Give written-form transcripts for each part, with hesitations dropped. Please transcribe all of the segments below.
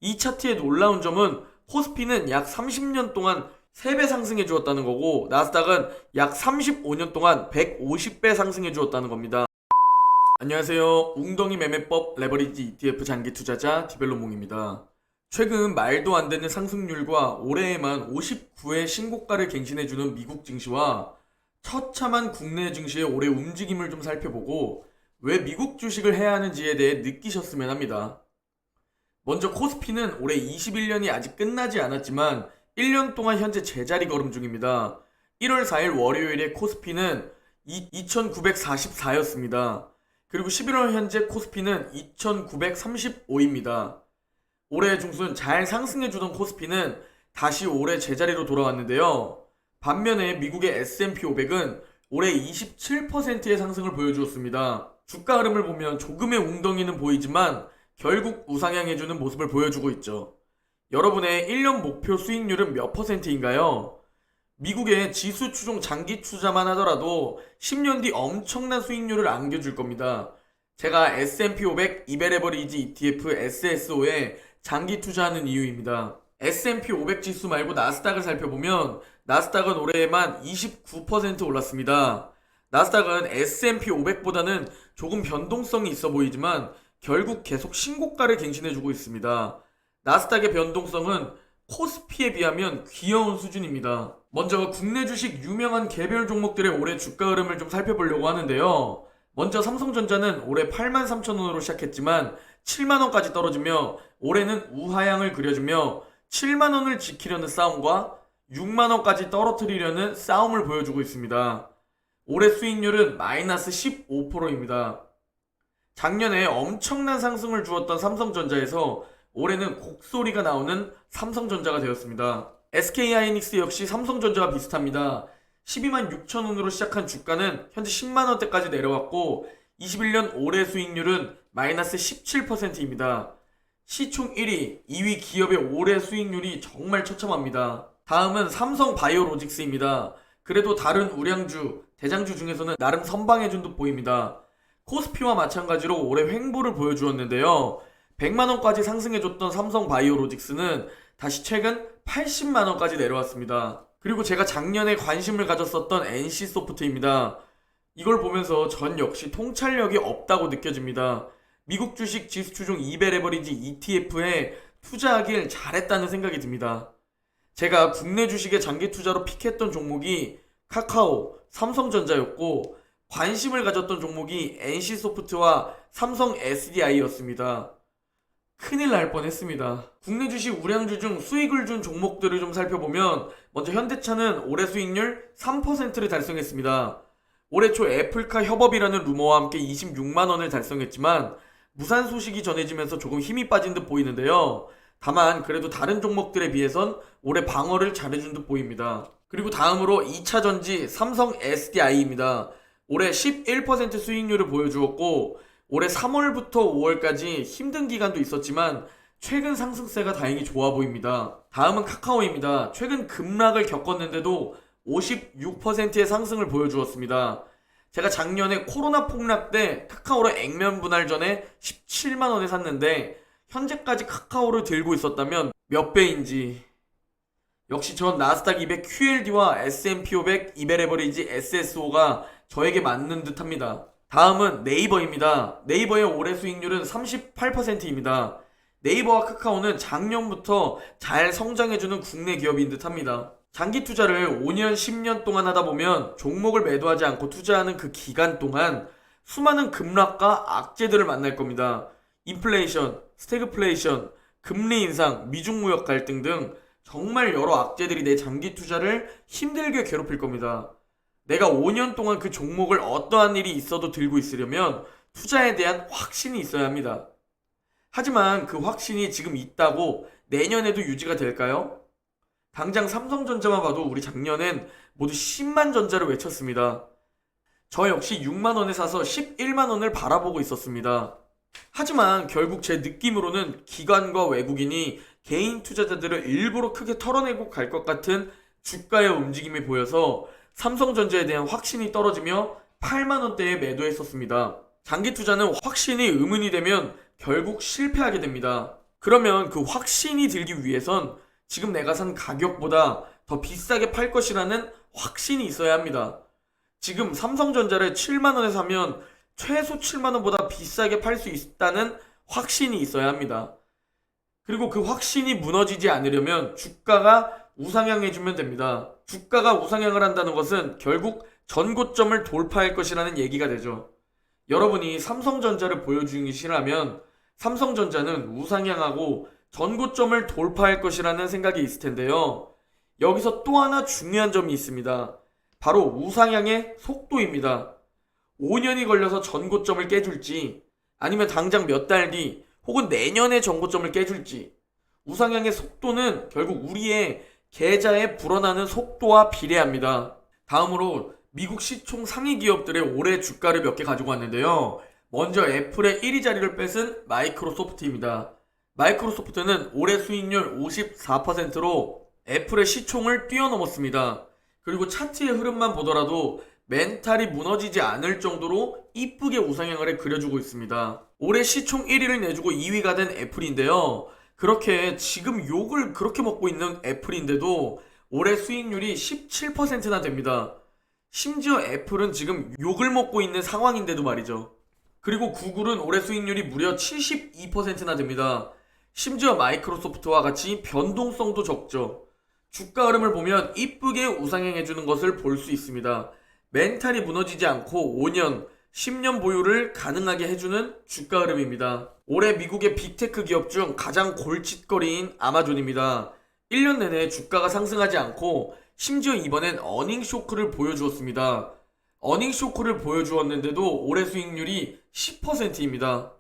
이 차트의 놀라운 점은 코스피는 약 30년 동안 3배 상승해 주었다는 거고 나스닥은 약 35년 동안 150배 상승해 주었다는 겁니다. 안녕하세요. 웅덩이 매매법 레버리지 ETF 장기 투자자 디벨로몽입니다. 최근 말도 안 되는 상승률과 올해에만 59회 신고가를 갱신해주는 미국 증시와 처참한 국내 증시의 올해 움직임을 좀 살펴보고 왜 미국 주식을 해야 하는지에 대해 느끼셨으면 합니다. 먼저 코스피는 올해 21년이 아직 끝나지 않았지만 1년 동안 현재 제자리 걸음 중입니다. 1월 4일 월요일에 코스피는 2944였습니다. 그리고 11월 현재 코스피는 2935입니다. 올해 중순 잘 상승해주던 코스피는 다시 올해 제자리로 돌아왔는데요. 반면에 미국의 S&P 500은 올해 27%의 상승을 보여주었습니다. 주가 흐름을 보면 조금의 웅덩이는 보이지만 결국 우상향해주는 모습을 보여주고 있죠. 여러분의 1년 목표 수익률은 몇 %인가요? 미국의 지수 추종 장기 투자만 하더라도 10년 뒤 엄청난 수익률을 안겨줄 겁니다. 제가 S&P 500 이베레버리지 ETF SSO에 장기 투자하는 이유입니다. S&P 500 지수 말고 나스닥을 살펴보면 나스닥은 올해에만 29% 올랐습니다. 나스닥은 S&P 500보다는 조금 변동성이 있어 보이지만 결국 계속 신고가를 갱신해주고 있습니다. 나스닥의 변동성은 코스피에 비하면 귀여운 수준입니다. 먼저 국내 주식 유명한 개별 종목들의 올해 주가 흐름을 좀 살펴보려고 하는데요. 먼저 삼성전자는 올해 83,000원으로 시작했지만 7만원까지 떨어지며 올해는 우하향을 그려주며 7만원을 지키려는 싸움과 6만원까지 떨어뜨리려는 싸움을 보여주고 있습니다. 올해 수익률은 마이너스 15%입니다. 작년에 엄청난 상승을 주었던 삼성전자에서 올해는 곡소리가 나오는 삼성전자가 되었습니다. SK하이닉스 역시 삼성전자와 비슷합니다. 12만 6천원으로 시작한 주가는 현재 10만원대까지 내려왔고 21년 올해 수익률은 마이너스 17%입니다. 시총 1위, 2위 기업의 올해 수익률이 정말 처참합니다. 다음은 삼성바이오로직스입니다. 그래도 다른 우량주, 대장주 중에서는 나름 선방해준 듯 보입니다. 코스피와 마찬가지로 올해 횡보를 보여주었는데요. 100만원까지 상승해줬던 삼성바이오로직스는 다시 최근 80만원까지 내려왔습니다. 그리고 제가 작년에 관심을 가졌었던 NC소프트입니다. 이걸 보면서 전 역시 통찰력이 없다고 느껴집니다. 미국 주식 지수 추종 이베레버리지 ETF에 투자하길 잘했다는 생각이 듭니다. 제가 국내 주식에 장기 투자로 픽했던 종목이 카카오, 삼성전자였고 관심을 가졌던 종목이 NC소프트와 삼성 SDI였습니다. 큰일 날 뻔했습니다. 국내 주식 우량주 중 수익을 준 종목들을 좀 살펴보면 먼저 현대차는 올해 수익률 3%를 달성했습니다. 올해 초 애플카 협업이라는 루머와 함께 26만원을 달성했지만 무산 소식이 전해지면서 조금 힘이 빠진 듯 보이는데요. 다만 그래도 다른 종목들에 비해선 올해 방어를 잘해준 듯 보입니다. 그리고 다음으로 2차전지 삼성 SDI입니다. 올해 11% 수익률을 보여주었고 올해 3월부터 5월까지 힘든 기간도 있었지만 최근 상승세가 다행히 좋아 보입니다. 다음은 카카오입니다. 최근 급락을 겪었는데도 56%의 상승을 보여주었습니다. 제가 작년에 코로나 폭락 때 카카오를 액면 분할 전에 17만원에 샀는데 현재까지 카카오를 들고 있었다면 몇 배인지. 역시 전 나스닥 200 QLD와 S&P 500 이베레버리지 SSO가 저에게 맞는 듯 합니다. 다음은 네이버입니다. 네이버의 올해 수익률은 38%입니다. 네이버와 카카오는 작년부터 잘 성장해주는 국내 기업인 듯 합니다. 장기 투자를 5년, 10년 동안 하다 보면 종목을 매도하지 않고 투자하는 그 기간 동안 수많은 급락과 악재들을 만날 겁니다. 인플레이션, 스태그플레이션, 금리 인상, 미중 무역 갈등 등 정말 여러 악재들이 내 장기 투자를 힘들게 괴롭힐 겁니다. 내가 5년 동안 그 종목을 어떠한 일이 있어도 들고 있으려면 투자에 대한 확신이 있어야 합니다. 하지만 그 확신이 지금 있다고 내년에도 유지가 될까요? 당장 삼성전자만 봐도 우리 작년엔 모두 10만 전자를 외쳤습니다. 저 역시 6만원에 사서 11만원을 바라보고 있었습니다. 하지만 결국 제 느낌으로는 기관과 외국인이 개인 투자자들을 일부러 크게 털어내고 갈 것 같은 주가의 움직임이 보여서 삼성전자에 대한 확신이 떨어지며 8만원대에 매도했었습니다. 장기 투자는 확신이 의문이 되면 결국 실패하게 됩니다. 그러면 그 확신이 들기 위해선 지금 내가 산 가격보다 더 비싸게 팔 것이라는 확신이 있어야 합니다. 지금 삼성전자를 7만원에 사면 최소 7만원보다 비싸게 팔 수 있다는 확신이 있어야 합니다. 그리고 그 확신이 무너지지 않으려면 주가가 우상향해주면 됩니다. 주가가 우상향을 한다는 것은 결국 전고점을 돌파할 것이라는 얘기가 되죠. 여러분이 삼성전자를 보여주시라면 삼성전자는 우상향하고 전고점을 돌파할 것이라는 생각이 있을 텐데요. 여기서 또 하나 중요한 점이 있습니다. 바로 우상향의 속도입니다. 5년이 걸려서 전고점을 깨줄지 아니면 당장 몇 달 뒤 혹은 내년에 전고점을 깨줄지 우상향의 속도는 결국 우리의 계좌에 불어나는 속도와 비례합니다. 다음으로 미국 시총 상위 기업들의 올해 주가를 몇 개 가지고 왔는데요. 먼저 애플의 1위 자리를 뺏은 마이크로소프트입니다. 마이크로소프트는 올해 수익률 54%로 애플의 시총을 뛰어넘었습니다. 그리고 차트의 흐름만 보더라도 멘탈이 무너지지 않을 정도로 이쁘게 우상향을 그려주고 있습니다. 올해 시총 1위를 내주고 2위가 된 애플인데요. 그렇게 지금 욕을 그렇게 먹고 있는 애플인데도 올해 수익률이 17%나 됩니다. 심지어 애플은 지금 욕을 먹고 있는 상황인데도 말이죠. 그리고 구글은 올해 수익률이 무려 72%나 됩니다. 심지어 마이크로소프트와 같이 변동성도 적죠. 주가 흐름을 보면 이쁘게 우상향해주는 것을 볼 수 있습니다. 멘탈이 무너지지 않고 5년, 10년 보유를 가능하게 해주는 주가 흐름입니다. 올해 미국의 빅테크 기업 중 가장 골칫거리인 아마존입니다. 1년 내내 주가가 상승하지 않고 심지어 이번엔 어닝 쇼크를 보여주었습니다. 어닝 쇼크를 보여주었는데도 올해 수익률이 10%입니다.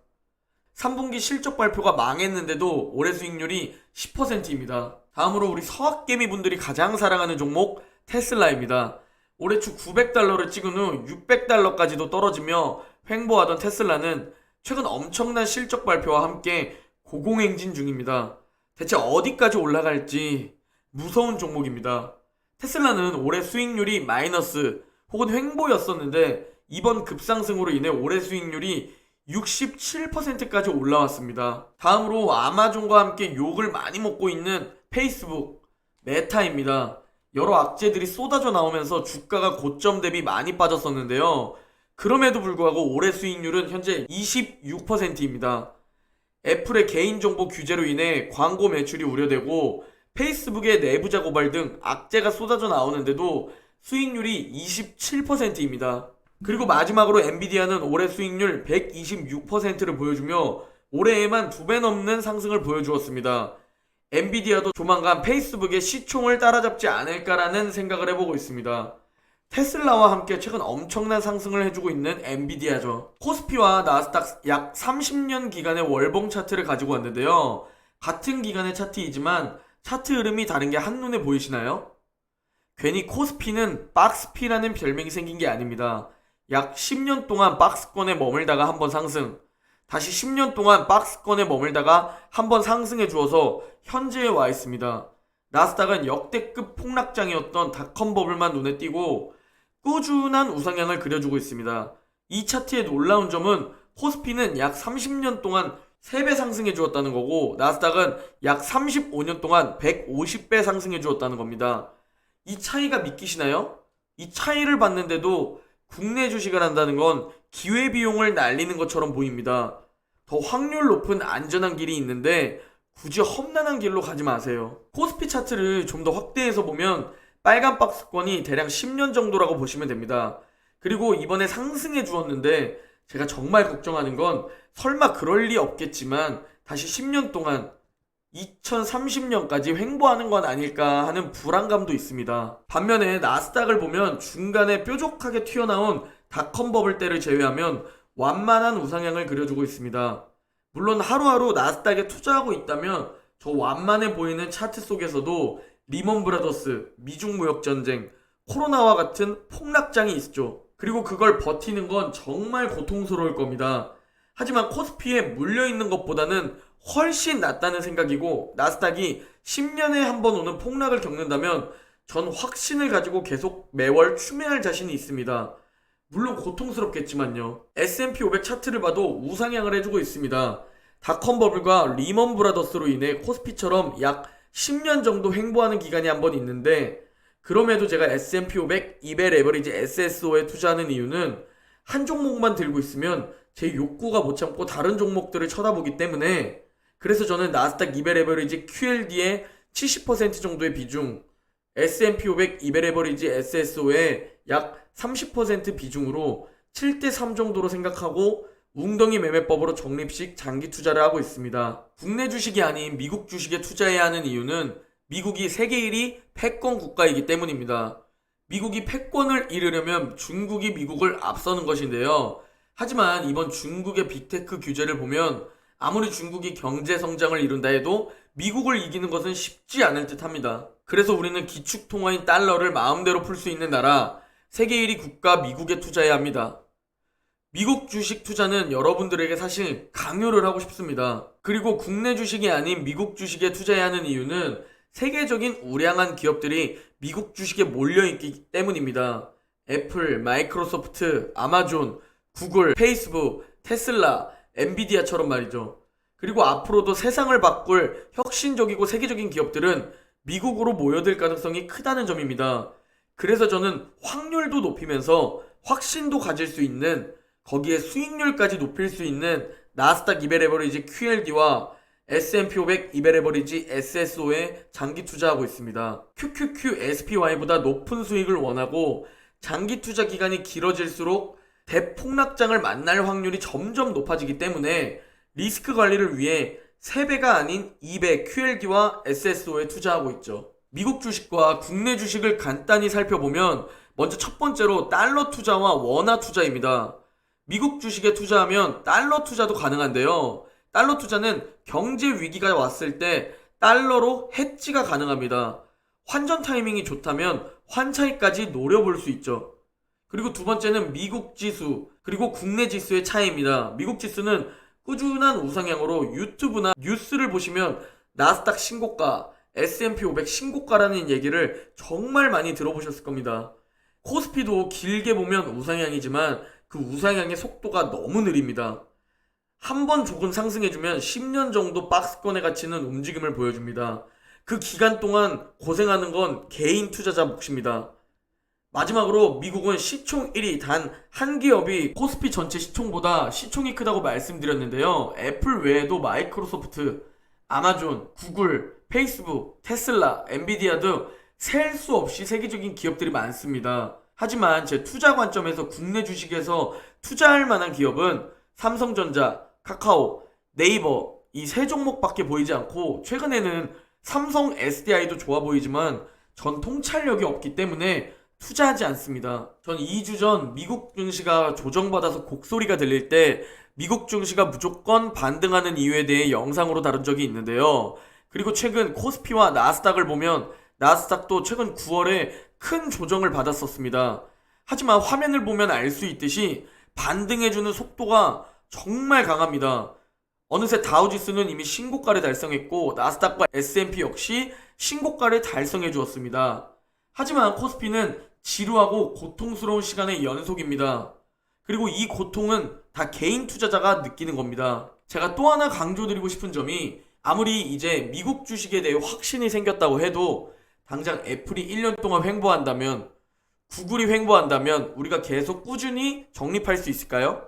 3분기 실적 발표가 망했는데도 올해 수익률이 10%입니다. 다음으로 우리 서학개미 분들이 가장 사랑하는 종목 테슬라입니다. 올해 초 900달러를 찍은 후 600달러까지도 떨어지며 횡보하던 테슬라는 최근 엄청난 실적 발표와 함께 고공행진 중입니다. 대체 어디까지 올라갈지 무서운 종목입니다. 테슬라는 올해 수익률이 마이너스 혹은 횡보였었는데 이번 급상승으로 인해 올해 수익률이 67%까지 올라왔습니다. 다음으로 아마존과 함께 욕을 많이 먹고 있는 페이스북, 메타입니다. 여러 악재들이 쏟아져 나오면서 주가가 고점 대비 많이 빠졌었는데요. 그럼에도 불구하고 올해 수익률은 현재 26%입니다. 애플의 개인정보 규제로 인해 광고 매출이 우려되고 페이스북의 내부자 고발 등 악재가 쏟아져 나오는데도 수익률이 27%입니다. 그리고 마지막으로 엔비디아는 올해 수익률 126%를 보여주며 올해에만 2배 넘는 상승을 보여주었습니다. 엔비디아도 조만간 페이스북의 시총을 따라잡지 않을까라는 생각을 해보고 있습니다. 테슬라와 함께 최근 엄청난 상승을 해주고 있는 엔비디아죠. 코스피와 나스닥 약 30년 기간의 월봉 차트를 가지고 왔는데요. 같은 기간의 차트이지만 차트 흐름이 다른 게 한눈에 보이시나요? 괜히 코스피는 박스피라는 별명이 생긴 게 아닙니다. 약 10년 동안 박스권에 머물다가 한번 상승, 다시 10년 동안 박스권에 머물다가 한번 상승해 주어서 현재에 와 있습니다. 나스닥은 역대급 폭락장이었던 닷컴 버블만 눈에 띄고 꾸준한 우상향을 그려주고 있습니다. 이 차트의 놀라운 점은 코스피는 약 30년 동안 3배 상승해 주었다는 거고 나스닥은 약 35년 동안 150배 상승해 주었다는 겁니다. 이 차이가 믿기시나요? 이 차이를 봤는데도 국내 주식을 한다는 건 기회비용을 날리는 것처럼 보입니다. 더 확률 높은 안전한 길이 있는데 굳이 험난한 길로 가지 마세요. 코스피 차트를 좀 더 확대해서 보면 빨간 박스권이 대략 10년 정도라고 보시면 됩니다. 그리고 이번에 상승해 주었는데 제가 정말 걱정하는 건 설마 그럴 리 없겠지만 다시 10년 동안 2030년까지 횡보하는 건 아닐까 하는 불안감도 있습니다. 반면에 나스닥을 보면 중간에 뾰족하게 튀어나온 닷컴 버블 때를 제외하면 완만한 우상향을 그려주고 있습니다. 물론 하루하루 나스닥에 투자하고 있다면 저 완만해 보이는 차트 속에서도 리먼 브라더스, 미중 무역 전쟁, 코로나와 같은 폭락장이 있죠. 그리고 그걸 버티는 건 정말 고통스러울 겁니다. 하지만 코스피에 물려있는 것보다는 훨씬 낫다는 생각이고 나스닥이 10년에 한 번 오는 폭락을 겪는다면 전 확신을 가지고 계속 매월 추매할 자신이 있습니다. 물론 고통스럽겠지만요. S&P 500 차트를 봐도 우상향을 해주고 있습니다. 닷컴 버블과 리먼 브라더스로 인해 코스피처럼 약 10년 정도 횡보하는 기간이 한 번 있는데, 그럼에도 제가 S&P 500 이벨 에버리지 SSO에 투자하는 이유는 한 종목만 들고 있으면 제 욕구가 못 참고 다른 종목들을 쳐다보기 때문에, 그래서 저는 나스닥 이벨 에버리지 QLD의 70% 정도의 비중, S&P 500 이벨 에버리지 SSO의 약 30% 비중으로 7대3 정도로 생각하고 웅덩이 매매법으로 적립식 장기 투자를 하고 있습니다. 국내 주식이 아닌 미국 주식에 투자해야 하는 이유는 미국이 세계 1위 패권 국가이기 때문입니다. 미국이 패권을 이루려면 중국이 미국을 앞서는 것인데요. 하지만 이번 중국의 빅테크 규제를 보면 아무리 중국이 경제 성장을 이룬다 해도 미국을 이기는 것은 쉽지 않을 듯 합니다. 그래서 우리는 기축통화인 달러를 마음대로 풀 수 있는 나라, 세계 1위 국가 미국에 투자해야 합니다. 미국 주식 투자는 여러분들에게 사실 강요를 하고 싶습니다. 그리고 국내 주식이 아닌 미국 주식에 투자해야 하는 이유는 세계적인 우량한 기업들이 미국 주식에 몰려있기 때문입니다. 애플, 마이크로소프트, 아마존, 구글, 페이스북, 테슬라, 엔비디아처럼 말이죠. 그리고 앞으로도 세상을 바꿀 혁신적이고 세계적인 기업들은 미국으로 모여들 가능성이 크다는 점입니다. 그래서 저는 확률도 높이면서 확신도 가질 수 있는, 거기에 수익률까지 높일 수 있는 나스닥 이벨 에버리지 QLD와 S&P 500 이벨 에버리지 SSO에 장기 투자하고 있습니다. QQQ SPY보다 높은 수익을 원하고 장기 투자 기간이 길어질수록 대폭락장을 만날 확률이 점점 높아지기 때문에 리스크 관리를 위해 3배가 아닌 2배 QLD와 SSO에 투자하고 있죠. 미국 주식과 국내 주식을 간단히 살펴보면 먼저 첫 번째로 달러 투자와 원화 투자입니다. 미국 주식에 투자하면 달러 투자도 가능한데요. 달러 투자는 경제 위기가 왔을 때 달러로 해지가 가능합니다. 환전 타이밍이 좋다면 환차익까지 노려볼 수 있죠. 그리고 두 번째는 미국 지수, 그리고 국내 지수의 차이입니다. 미국 지수는 꾸준한 우상향으로 유튜브나 뉴스를 보시면 나스닥 신고가, S&P 500 신고가라는 얘기를 정말 많이 들어보셨을 겁니다. 코스피도 길게 보면 우상향이지만 그 우상향의 속도가 너무 느립니다. 한 번 조금 상승해주면 10년 정도 박스권에 갇히는 움직임을 보여줍니다. 그 기간 동안 고생하는 건 개인 투자자 몫입니다. 마지막으로 미국은 시총 1위 단 한 기업이 코스피 전체 시총보다 시총이 크다고 말씀드렸는데요. 애플 외에도 마이크로소프트, 아마존, 구글, 페이스북, 테슬라, 엔비디아 등 셀 수 없이 세계적인 기업들이 많습니다. 하지만 제 투자 관점에서 국내 주식에서 투자할 만한 기업은 삼성전자, 카카오, 네이버 이 세 종목밖에 보이지 않고, 최근에는 삼성 SDI도 좋아 보이지만 전 통찰력이 없기 때문에 투자하지 않습니다. 전 2주 전 미국 증시가 조정받아서 곡소리가 들릴 때 미국 증시가 무조건 반등하는 이유에 대해 영상으로 다룬 적이 있는데요. 그리고 최근 코스피와 나스닥을 보면 나스닥도 최근 9월에 큰 조정을 받았었습니다. 하지만 화면을 보면 알 수 있듯이 반등해주는 속도가 정말 강합니다. 어느새 다우지수는 이미 신고가를 달성했고 나스닥과 S&P 역시 신고가를 달성해 주었습니다. 하지만 코스피는 지루하고 고통스러운 시간의 연속입니다. 그리고 이 고통은 다 개인 투자자가 느끼는 겁니다. 제가 또 하나 강조드리고 싶은 점이, 아무리 이제 미국 주식에 대해 확신이 생겼다고 해도 당장 애플이 1년 동안 횡보한다면, 구글이 횡보한다면 우리가 계속 꾸준히 적립할 수 있을까요?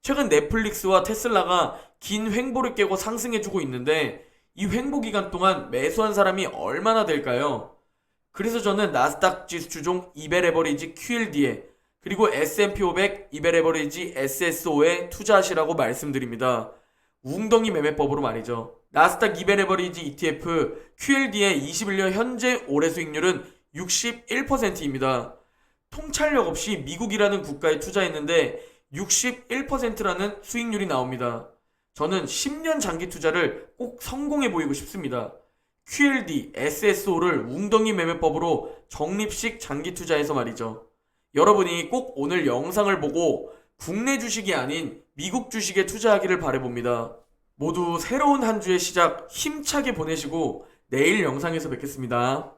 최근 넷플릭스와 테슬라가 긴 횡보를 깨고 상승해주고 있는데 이 횡보 기간 동안 매수한 사람이 얼마나 될까요? 그래서 저는 나스닥 지수 주종 이벨 에버리지 QLD에 그리고 S&P 500 이벨 에버리지 SSO에 투자하시라고 말씀드립니다. 웅덩이 매매법으로 말이죠. 나스닥 이벨 에버리지 ETF QLD의 21년 현재 올해 수익률은 61%입니다. 통찰력 없이 미국이라는 국가에 투자했는데 61%라는 수익률이 나옵니다. 저는 10년 장기 투자를 꼭 성공해 보이고 싶습니다. QLD, SSO를 웅덩이 매매법으로 적립식 장기 투자해서 말이죠. 여러분이 꼭 오늘 영상을 보고 국내 주식이 아닌 미국 주식에 투자하기를 바라봅니다. 모두 새로운 한 주의 시작 힘차게 보내시고 내일 영상에서 뵙겠습니다.